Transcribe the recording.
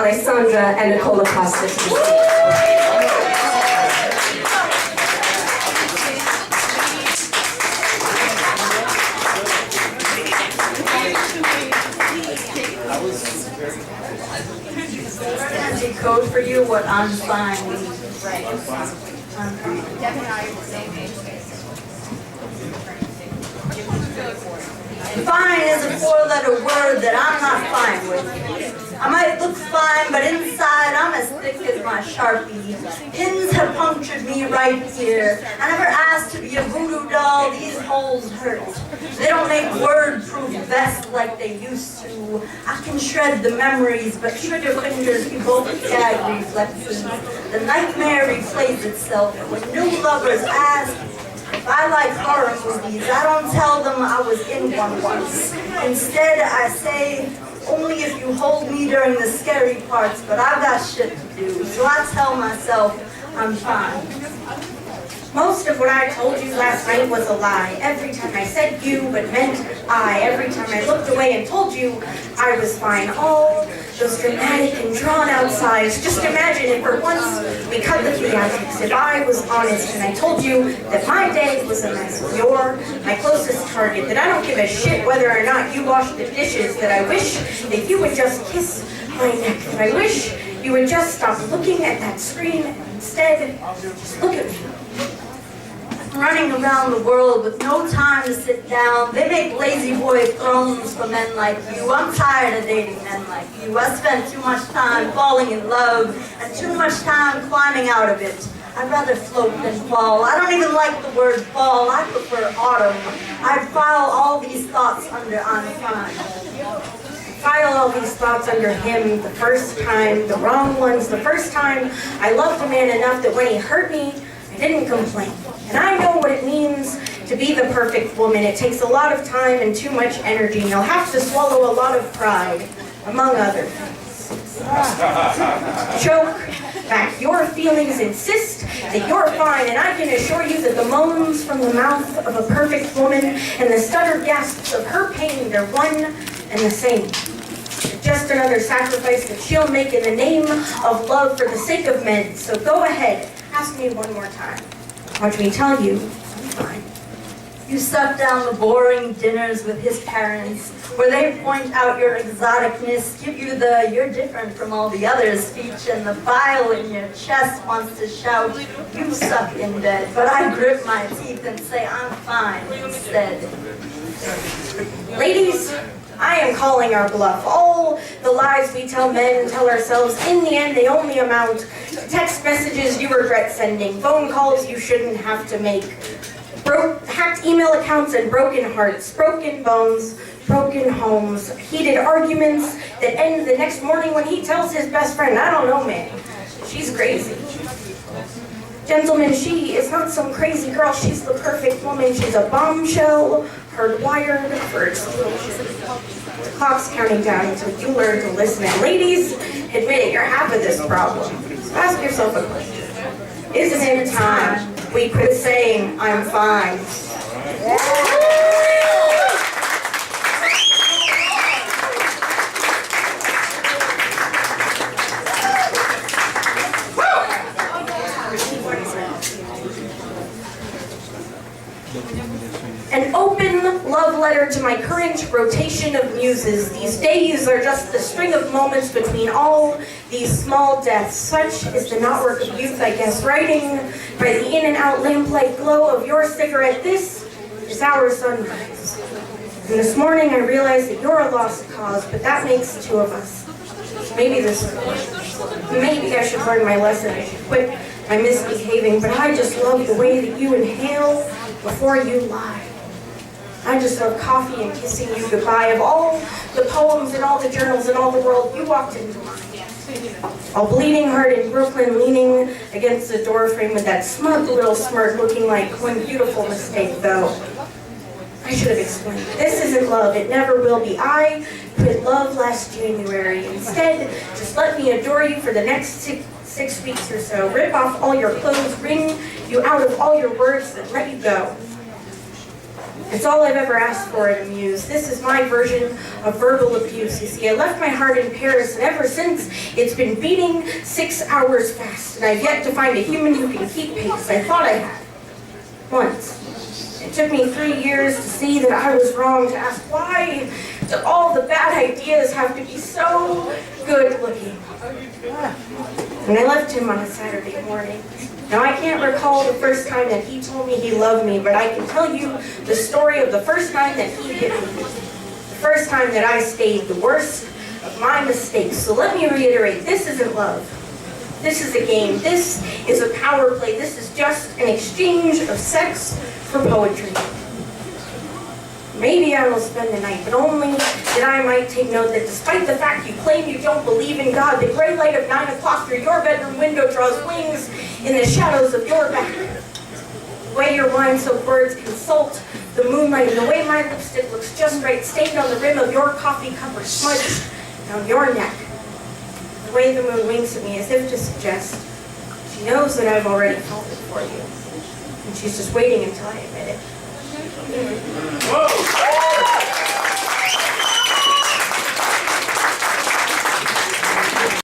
Alessandra and Nichole Acosta to the stage. Code for you what I'm fine with. Right. Geffner and I are the same age. Fine is a four-letter word that I'm not fine with. I might look fine, but inside I'm as thick as my Sharpie. Pins have punctured me right here. I never asked to be a voodoo doll. These holes hurt. They don't make word-proof vests like they used to. I can shred the memories, but trigger fingers evoke gag reflexes. The nightmare replays itself. When new lovers ask if I like horror movies, I don't tell them I was in one once. Instead, I say, only if you hold me during the scary parts, but I've got shit to do. So I tell myself, I'm fine. Most of what I told you last night was a lie. Every time I said you, but meant I. Every time I looked away and told you I was fine. All those dramatic and drawn-out sighs. Just imagine if for once we cut the theatrics. If I was honest and I told you that my day was a mess. You're my closest target. That I don't give a shit whether or not you wash the dishes. That I wish that you would just kiss my neck. That I wish you would just stop looking at that screen and instead just look at me. Running around the world with no time to sit down. They make lazy boy thrones for men like you. I'm tired of dating men like you. I spent too much time falling in love and too much time climbing out of it. I'd rather float than fall. I don't even like the word fall. I prefer autumn. I'd file all these thoughts under I'm fine. File all these thoughts under him the first time, the wrong ones the first time. I loved a man enough that when he hurt me, I didn't complain. And I know what it means to be the perfect woman. It takes a lot of time and too much energy, and you'll have to swallow a lot of pride, among other things. Choke back your feelings, insist that you're fine, and I can assure you that the moans from the mouth of a perfect woman and the stuttered gasps of her pain, they're one and the same. Just another sacrifice that she'll make in the name of love for the sake of men. So go ahead, ask me one more time. Watch me tell you, I'm fine. You suck down the boring dinners with his parents, where they point out your exoticness, give you the "you're different from all the others" speech, and the bile in your chest wants to shout, "You suck" in bed. But I grip my teeth and say, I'm fine instead. Ladies, I am calling our bluff. All the lies we tell men and tell ourselves, in the end, they only amount to text messages you regret sending, phone calls you shouldn't have to make, hacked email accounts and broken hearts, broken bones, broken homes, heated arguments that end the next morning when he tells his best friend, I don't know, man, she's crazy. Gentlemen, she is not some crazy girl. She's the perfect woman. She's a bombshell, hardwired for explosion. The clock's counting down until you learn to listen. And ladies, admit it, you're half of this problem. So ask yourself a question. Isn't it time we quit saying, I'm fine? An open love letter to my current rotation of muses. These days are just the string of moments between all these small deaths. Such is the knotwork of youth, I guess. Writing by the in and out lamplight glow of your cigarette, this is our sunrise. And this morning I realized that you're a lost cause, but that makes two of us. Maybe this is one. Maybe I should learn my lesson. I should quit my misbehaving, but I just love the way that you inhale before you lie. I just love coffee and kissing you goodbye. Of all the poems and all the journals in all the world, you walked into mine. All bleeding heart in Brooklyn, leaning against the doorframe with that smug little smirk, looking like one beautiful mistake, though. I should have explained. This isn't love. It never will be. I quit love last January. Instead, just let me adore you for the next six weeks or so. Rip off all your clothes, wring you out of all your words, and let you go. It's all I've ever asked for in a muse. This is my version of verbal abuse. You see, I left my heart in Paris, and ever since, it's been beating 6 hours fast, and I've yet to find a human who can keep pace. I thought I had. Once. It took me 3 years to see that I was wrong, to ask why do all the bad ideas have to be so good looking. And I left him on a Saturday morning. Now, I can't recall the first time that he told me he loved me, but I can tell you the story of the first time that he hit me. The first time that I stayed, the worst of my mistakes. So let me reiterate, this isn't love. This is a game. This is a power play. This is just an exchange of sex for poetry. Maybe I will spend the night, but only that I might take note that despite the fact you claim you don't believe in God, the gray light of 9 o'clock through your bedroom window draws wings in the shadows of your back. The way your wine-soaked words consult the moonlight, and the way my lipstick looks just right, stained on the rim of your coffee cup or smudged down your neck. The way the moon winks at me as if to suggest she knows that I've already felt it for you, and she's just waiting until I admit it.